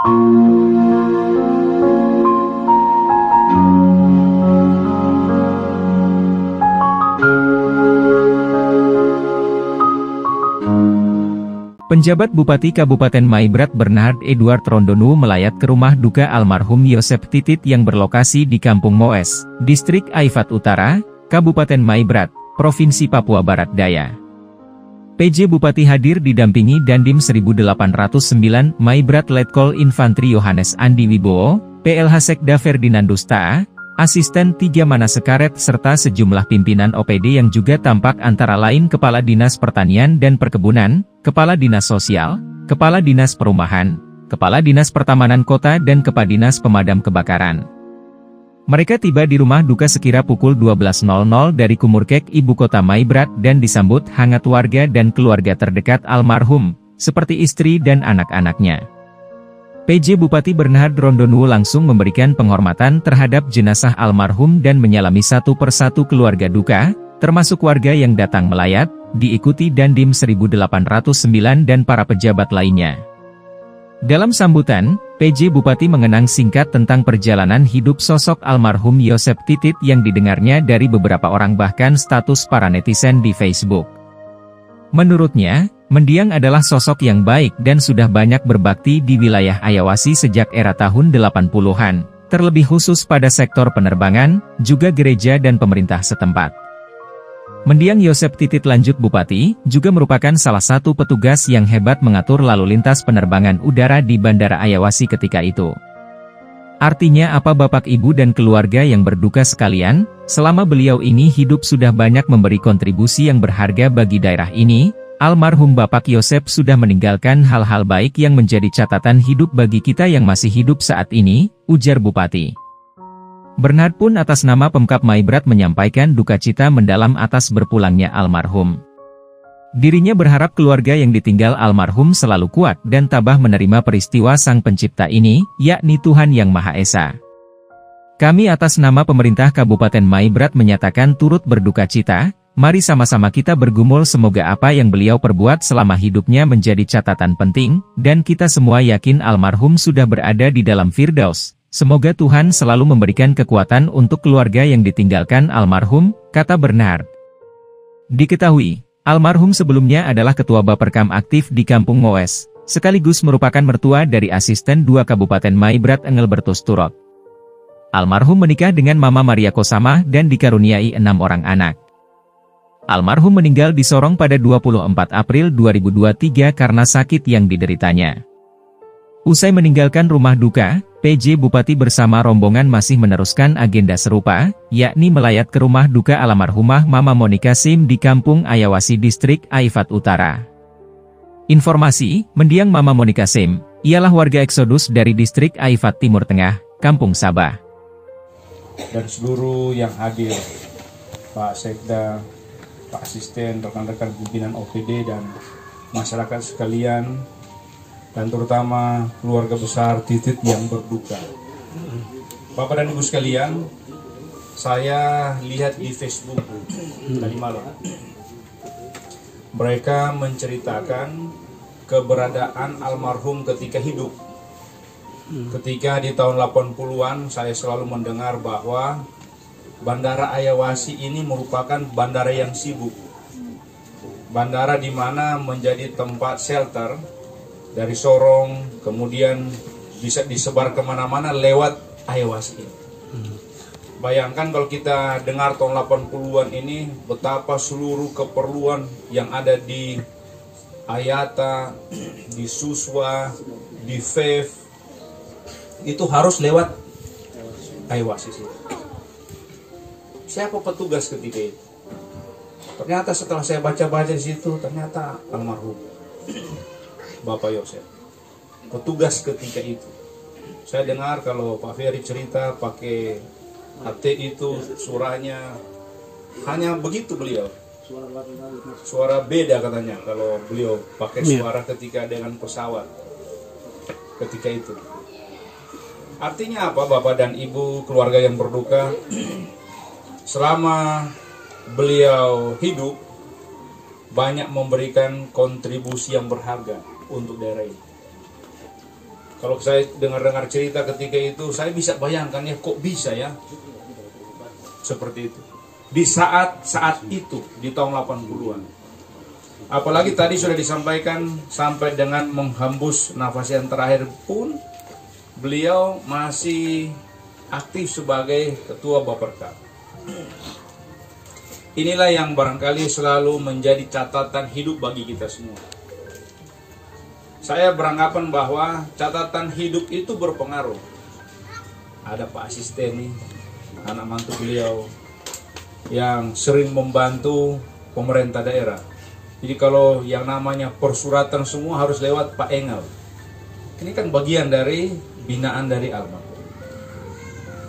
Penjabat Bupati Kabupaten Maibrat Bernhard Edward Rondonu melayat ke rumah duka almarhum Yosep Titit yang berlokasi di Kampung Moes, Distrik Aifat Utara, Kabupaten Maibrat, Provinsi Papua Barat Daya. PJ Bupati hadir didampingi Dandim 1809 Maibrat Letkol Infantri Yohanes Andi Wibowo, PLH Sekda Ferdinandus Taa, Asisten 3 Manasekaret serta sejumlah pimpinan OPD yang juga tampak antara lain Kepala Dinas Pertanian dan Perkebunan, Kepala Dinas Sosial, Kepala Dinas Perumahan, Kepala Dinas Pertamanan Kota dan Kepala Dinas Pemadam Kebakaran. Mereka tiba di rumah duka sekira pukul 12.00 dari Kumurkek Ibu Kota Maibrat dan disambut hangat warga dan keluarga terdekat almarhum, seperti istri dan anak-anaknya. PJ Bupati Bernhard Rondonu langsung memberikan penghormatan terhadap jenazah almarhum dan menyalami satu persatu keluarga duka, termasuk warga yang datang melayat, diikuti Dandim 1809 dan para pejabat lainnya. Dalam sambutan, PJ Bupati mengenang singkat tentang perjalanan hidup sosok almarhum Yosep Titit yang didengarnya dari beberapa orang bahkan status para netizen di Facebook. Menurutnya, mendiang adalah sosok yang baik dan sudah banyak berbakti di wilayah Ayawasi sejak era tahun 80-an, terlebih khusus pada sektor penerbangan, juga gereja dan pemerintah setempat. Mendiang Yosep Titit, lanjut Bupati, juga merupakan salah satu petugas yang hebat mengatur lalu lintas penerbangan udara di Bandara Ayawasi ketika itu. Artinya apa Bapak Ibu dan keluarga yang berduka sekalian, selama beliau ini hidup sudah banyak memberi kontribusi yang berharga bagi daerah ini. Almarhum Bapak Yosep sudah meninggalkan hal-hal baik yang menjadi catatan hidup bagi kita yang masih hidup saat ini, ujar Bupati. Bernhard pun atas nama Pemkab Maibrat menyampaikan duka cita mendalam atas berpulangnya almarhum. Dirinya berharap keluarga yang ditinggal almarhum selalu kuat dan tabah menerima peristiwa Sang Pencipta ini, yakni Tuhan Yang Maha Esa. Kami atas nama pemerintah Kabupaten Maibrat menyatakan turut berduka cita, mari sama-sama kita bergumul semoga apa yang beliau perbuat selama hidupnya menjadi catatan penting, dan kita semua yakin almarhum sudah berada di dalam Firdaus. Semoga Tuhan selalu memberikan kekuatan untuk keluarga yang ditinggalkan almarhum, kata Bernhard. Diketahui, almarhum sebelumnya adalah Ketua Baperkam aktif di Kampung Moes, sekaligus merupakan mertua dari Asisten 2 Kabupaten Maibrat Engelbertus Turot. Almarhum menikah dengan Mama Maria Kosamah dan dikaruniai 6 orang anak. Almarhum meninggal di Sorong pada 24 April 2023 karena sakit yang dideritanya. Usai meninggalkan rumah duka, PJ Bupati bersama rombongan masih meneruskan agenda serupa, yakni melayat ke rumah duka almarhumah Mama Monika Sim di Kampung Ayawasi Distrik Aifat Utara. Informasi, mendiang Mama Monika Sim, ialah warga Eksodus dari Distrik Aifat Timur Tengah, Kampung Sabah. Dan seluruh yang hadir, Pak Sekda, Pak Asisten, rekan-rekan pimpinan OPD dan masyarakat sekalian, dan terutama keluarga besar Titit yang berduka. Bapak dan Ibu sekalian, saya lihat di Facebook tadi malam, mereka menceritakan keberadaan almarhum ketika hidup. Ketika di tahun 80-an saya selalu mendengar bahwa Bandara Ayawasi ini merupakan bandara yang sibuk. Bandara di mana menjadi tempat shelter dari Sorong, kemudian bisa disebar kemana-mana lewat Ayawasi. Bayangkan kalau kita dengar tahun 80-an ini, betapa seluruh keperluan yang ada di Ayata, di Suswa, di FEV, itu harus lewat Ayawasi. Siapa petugas ketika itu? Ternyata setelah saya baca-baca di situ, ternyata almarhum Bapak Yosep, petugas ketika itu. Saya dengar kalau Pak Ferry cerita pakai HT itu suaranya hanya begitu beliau. Suara beda katanya kalau beliau pakai suara ketika dengan pesawat ketika itu. Artinya apa Bapak dan Ibu keluarga yang berduka? Selama beliau hidup banyak memberikan kontribusi yang berharga untuk daerah ini. Kalau saya dengar-dengar cerita ketika itu, saya bisa bayangkan ya, kok bisa ya seperti itu di saat itu di tahun 80-an. Apalagi tadi sudah disampaikan sampai dengan menghembus nafas yang terakhir pun beliau masih aktif sebagai ketua Bapperkap. Inilah yang barangkali selalu menjadi catatan hidup bagi kita semua. Saya beranggapan bahwa catatan hidup itu berpengaruh. Ada Pak Asisten nih, anak mantu beliau, yang sering membantu pemerintah daerah. Jadi kalau yang namanya persuratan semua harus lewat Pak Engel. Ini kan bagian dari binaan dari almarhum.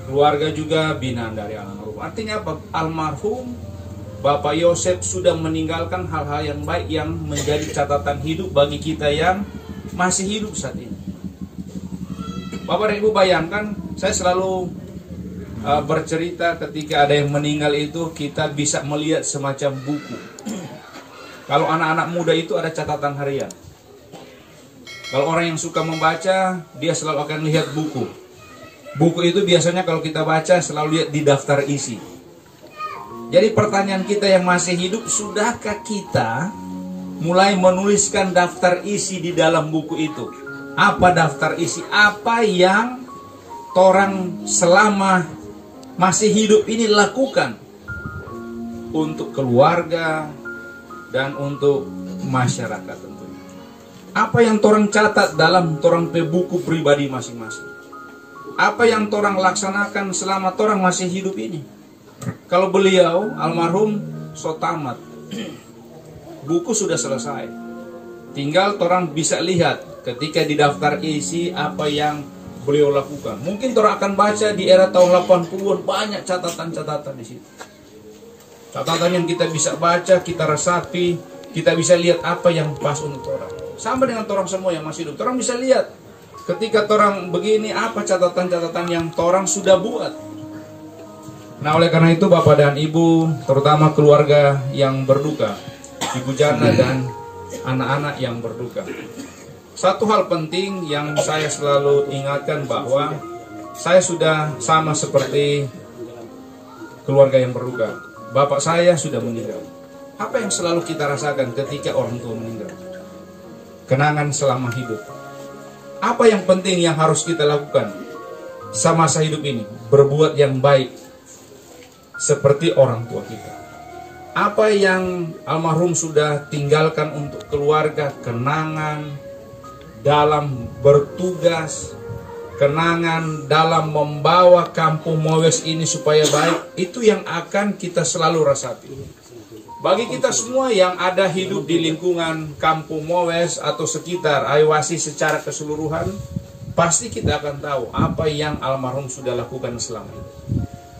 Keluarga juga binaan dari almarhum. Artinya apa? Almarhum Bapak Yosep sudah meninggalkan hal-hal yang baik yang menjadi catatan hidup bagi kita yang masih hidup saat ini. Bapak dan Ibu bayangkan, saya selalu bercerita ketika ada yang meninggal itu kita bisa melihat semacam buku. Kalau anak-anak muda itu ada catatan harian. Kalau orang yang suka membaca, dia selalu akan lihat buku. Buku itu biasanya kalau kita baca selalu lihat di daftar isi. Jadi pertanyaan kita yang masih hidup, sudahkah kita mulai menuliskan daftar isi di dalam buku itu? Apa daftar isi? Apa yang orang selama masih hidup ini lakukan untuk keluarga dan untuk masyarakat tentunya? Apa yang orang catat dalam orang buku pribadi masing-masing? Apa yang orang laksanakan selama orang masih hidup ini? Kalau beliau almarhum so tamat, buku sudah selesai. Tinggal orang bisa lihat ketika di daftar isi apa yang beliau lakukan. Mungkin orang akan baca di era tahun 80-an banyak catatan-catatan di situ. Catatan yang kita bisa baca, kita resapi, kita bisa lihat apa yang pas untuk orang. Sama dengan orang semua yang masih hidup. Orang bisa lihat ketika orang begini apa catatan-catatan yang orang sudah buat. Nah, oleh karena itu Bapak dan Ibu, terutama keluarga yang berduka, Ibu Jana dan anak-anak yang berduka. Satu hal penting yang saya selalu ingatkan bahwa saya sudah sama seperti keluarga yang berduka. Bapak saya sudah meninggal. Apa yang selalu kita rasakan ketika orang tua meninggal? Kenangan selama hidup. Apa yang penting yang harus kita lakukan semasa hidup ini? Berbuat yang baik seperti orang tua kita. Apa yang almarhum sudah tinggalkan untuk keluarga, kenangan dalam bertugas, kenangan dalam membawa kampung Mowes ini supaya baik, itu yang akan kita selalu rasapi. Bagi kita semua yang ada hidup di lingkungan kampung Mowes atau sekitar Aiwasi secara keseluruhan, pasti kita akan tahu apa yang almarhum sudah lakukan selama ini.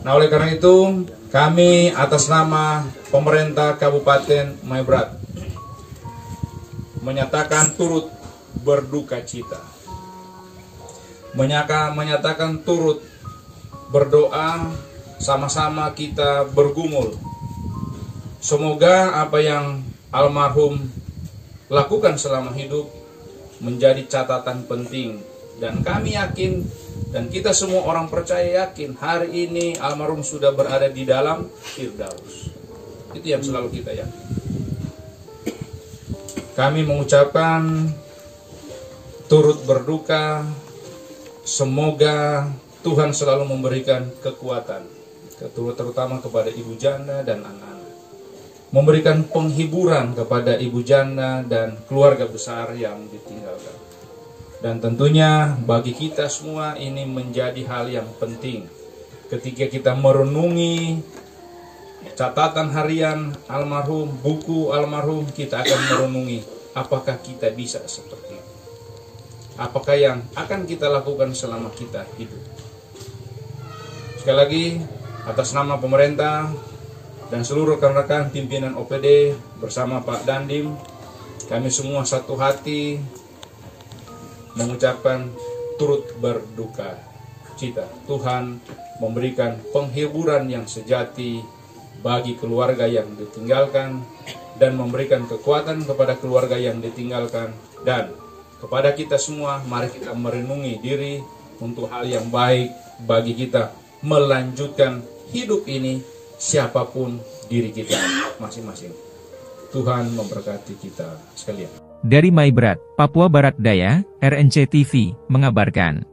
Nah, oleh karena itu, kami atas nama pemerintah Kabupaten Maibrat menyatakan turut berduka cita. Menyatakan turut berdoa, sama-sama kita bergumul. Semoga apa yang almarhum lakukan selama hidup menjadi catatan penting. Dan kami yakin, dan kita semua orang percaya yakin, hari ini almarhum sudah berada di dalam Firdaus. Itu yang selalu kita yakin. Kami mengucapkan turut berduka, semoga Tuhan selalu memberikan kekuatan, terutama kepada Ibu Jana dan anak-anak. Memberikan penghiburan kepada Ibu Jana dan keluarga besar yang ditinggalkan. Dan tentunya bagi kita semua ini menjadi hal yang penting. Ketika kita merenungi catatan harian almarhum, buku almarhum, kita akan merenungi apakah kita bisa seperti itu. Apakah yang akan kita lakukan selama kita hidup. Sekali lagi, atas nama pemerintah dan seluruh rekan-rekan pimpinan OPD bersama Pak Dandim, kami semua satu hati mengucapkan turut berduka cita. Tuhan memberikan penghiburan yang sejati bagi keluarga yang ditinggalkan dan memberikan kekuatan kepada keluarga yang ditinggalkan, dan Kepada kita semua, mari kita merenungi diri untuk hal yang baik bagi kita melanjutkan hidup ini, siapapun diri kita masing-masing. Tuhan memberkati kita sekalian. Dari Maibrat, Papua Barat Daya, RNC TV, mengabarkan.